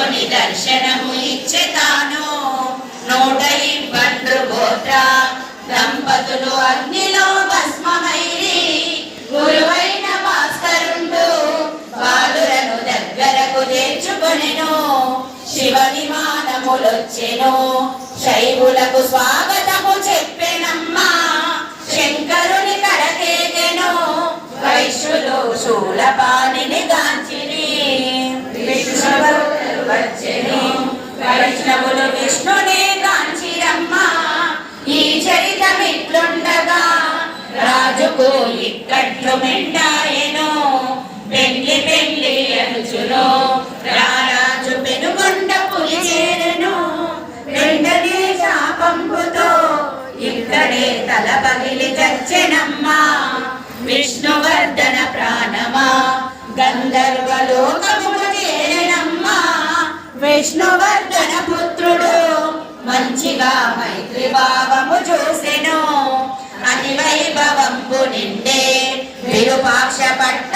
కొని దర్శనము ఇచ్చే తాను 120 గోత్ర దంపతులు అగ్నిలో భస్మమైరి గురువైన భాస్కరుండు బాలురను దగ్గరకు చేర్చుకొనెను శివ విమానములొచ్చెను శైవులకు స్వాగతము చెప్పెనమ్మా శంకరుని కడతేగెను వైశ్యులు శూలపాణిని గాంచిరి విష్ణువు వచ్చెను వైష్ణవులు విష్ణుని గాంచిరమ్మా ఈ చరితమిట్లుండగా రాజుకు ఇక్కట్లు మెండాయెను పెండ్లి పెండ్లి అనుచును రారాజు పెనుగొండ పులి చేరెను వెంటనే శాపంబుతో ఇక్కడే తల పగిలి చచ్చెనమ్మా విష్ణువర్ధన ప్రాణమా గంధర్వలోకము చేరెనమ్మా విష్ణువర్ధన పుత్రుడు మంచిగా మైత్రి భావము చూసెను అతి వైభవంబు నిండే విరూపాక్ష పట్టు